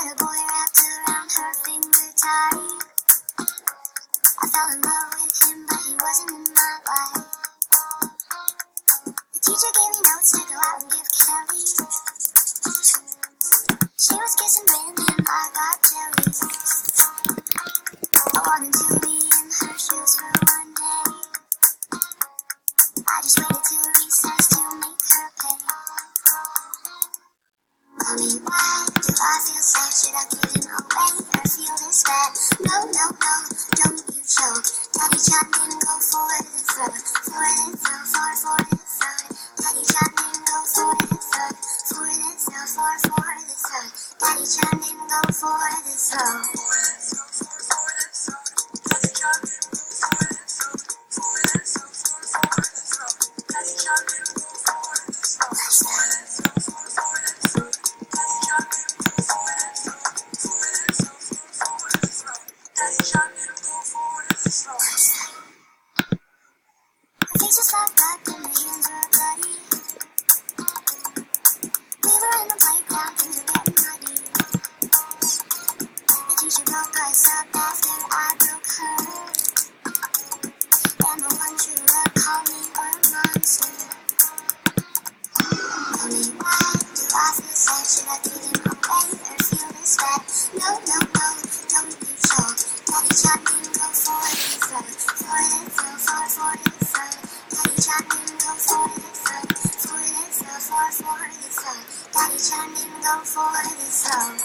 a boy wrapped around her finger tight. I fell in love with him, but he wasn't in my life. The teacher gave me notes to go out and give Kelly. She was kissing Brandon and I got jelly. I wanted to be in her shoes for one day. I just waited till recess to make her pay. Mommy, why do I feel sad? Should I give him away or feel this bad? No, no, no, don't you choke. Daddy John didn't go for the throat. For the throat, for the throat. Daddy John didn't go for the throat. For the throat, for the throat. Daddy John didn't go for the throat. Her face was like blood and her hands were bloody. We were in the playground, things were getting muddy. The teacher broke us up after I broke her. And the one true love called me a monster. Mommy, why do I feel sad? Should I give him away or feel this bad? No, no, no, don't you choke. Daddy John didn't go for the throat. For the throat, for the throat. Daddy John didn't go for the throat. For the throat, for the throat. Daddy John didn't go for the throat.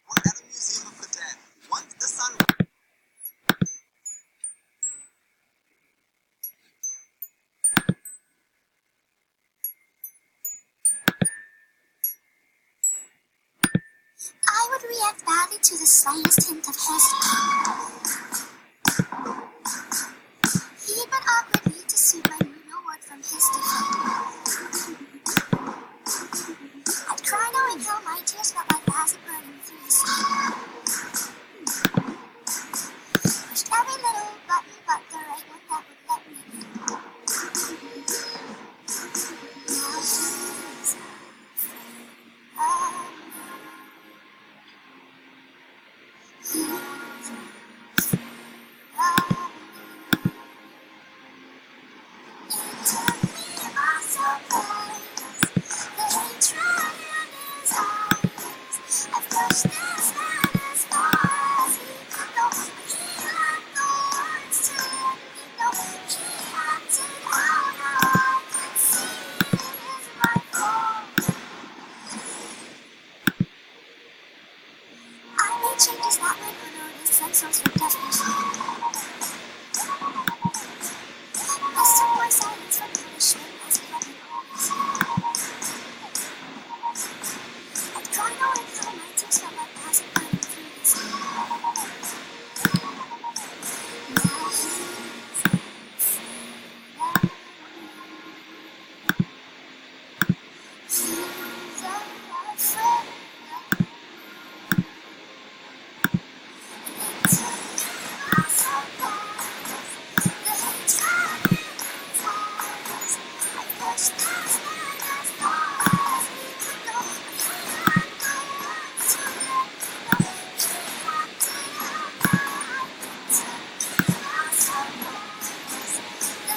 We're at a museum of the dead. Once the sun... I would react badly to the slightest hint of his. He'd been awkwardly to suit my mood, no word from his defense. I'd cry knowing how my tears felt like acid burning through his skin. Pushed every little button but the right one that would let me in. Now he's afraid of me. He's afraid of me. He took me by surprise. The hatred in his eyes. I've pushed this man as far as he could go. He had no words to let me know. He acted out how I could see it is my fault. I made changes that went unnoticed and so swift as pursuit. Mistook my silence for punishment as he had been always. I'd cry knowing how my tears felt like acid burning through his skin. Now he's afraid of me. He's afraid of me. It took me by surprise. The hatred in his eyes. I pushed past man as far as he could go. He had no words to let me know. He acted out how I could tell. By surprise. The hatred in his eyes.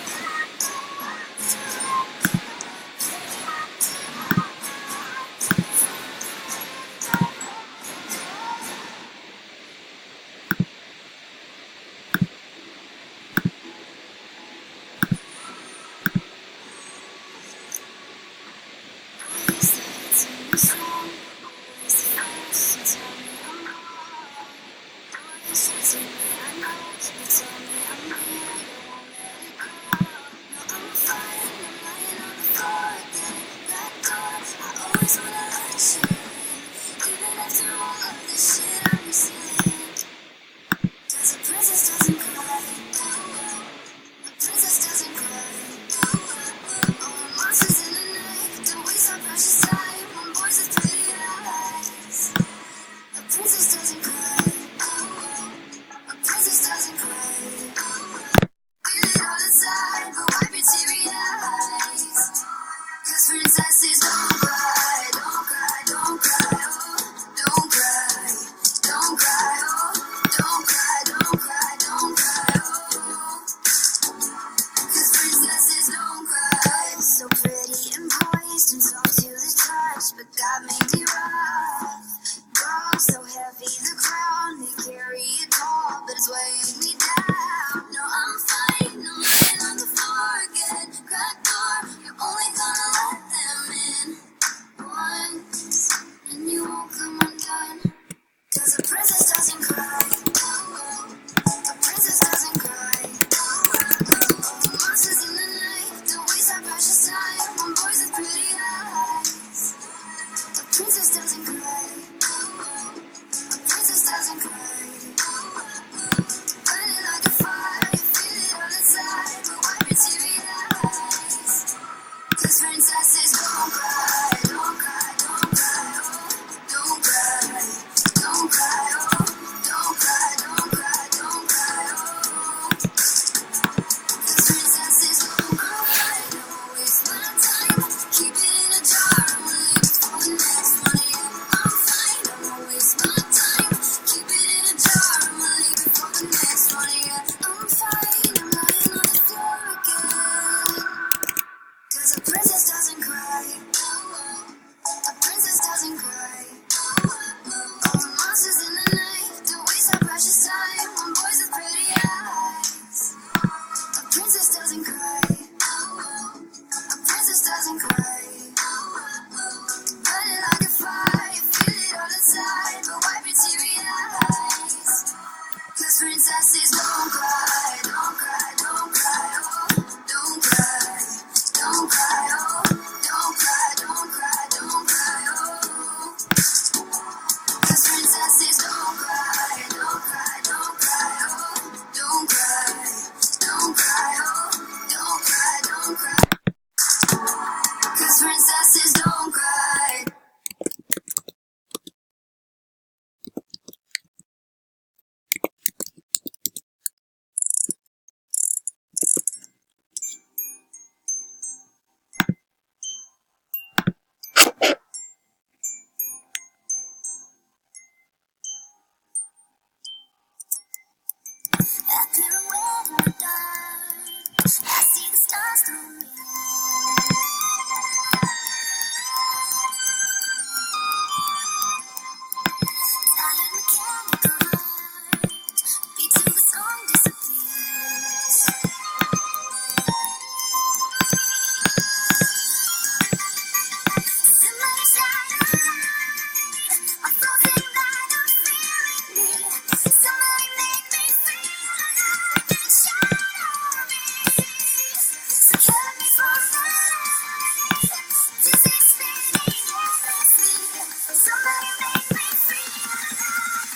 I pushed past man as far as he could go. He had no words to let me know. He acted out how I could tell. You say it's in wrong. Always the first to tell me I'm wrong. Always tells me I know. You tell me I'm here, you won't let it go. No, I'm fighting, I'm lying on the floor again. Let go. I always wanna let you in, even after all of the shit I'm missing. princesses don't cry, don't cry, don't cry, oh, don't cry, don't cry, oh, don't cry, don't cry, don't cry, oh. 'Cause princesses don't cry. So pretty and poised and soft to the touch, but God made me rough. Girl, so heavy the crown, they carry it tall, but it's weighing me down. No, I'm fine, I'm laying on the floor again. Crack door, you're only gonna let them in once, and you won't come undone. 'Cause a princess doesn't cry. Oh, oh. A princess doesn't cry. Oh, oh. Monsters in the night, don't waste our precious time on boys with pretty eyes. A princess doesn't cry. Oh, oh. A princess doesn't cry. Oh, oh. Burning like a fire, you feel it all inside, but wipe your teary eyes. 'Cause princesses don't cry, don't cry, don't cry, oh, don't cry, don't cry, oh, don't cry, don't cry, don't cry, oh. 'Cause princesses don't cry, don't waste my time, keep it in a jar, I'm leaving for the next one, yeah, I'm fine, don't waste my time, keep it in a jar, I'm leaving for the next one, yeah, I'm fine, I'm lying on the floor again. 'Cause a princess doesn't cry. Oh, oh. A princess doesn't cry. Oh, oh. All the monsters in the night, don't waste our precious time on boys with pretty eyes. A princess doesn't cry. Oh, oh. A princess doesn't cry. Oh, oh. Burning like a fire, you feel it all inside, but wipe your teary eyes. 'Cause princesses don't cry, don't cry, don't cry, oh, don't cry, don't cry, oh, don't cry, don't cry, don't cry, oh. 'Cause princesses don't cry, don't cry, don't cry, oh, don't cry, don't cry, oh, don't cry, don't cry. 'Cause princesses don't cry. I pirouette in the dark, I see the stars through me. I hear mechanical heart beat till the song disappears. Somebody shine a light, I'm floating by, don't feeling me. Somebody make me feel alive and shine on me. So cut me from the light, dizzy spinning endlessly. Somebody make me feel alive.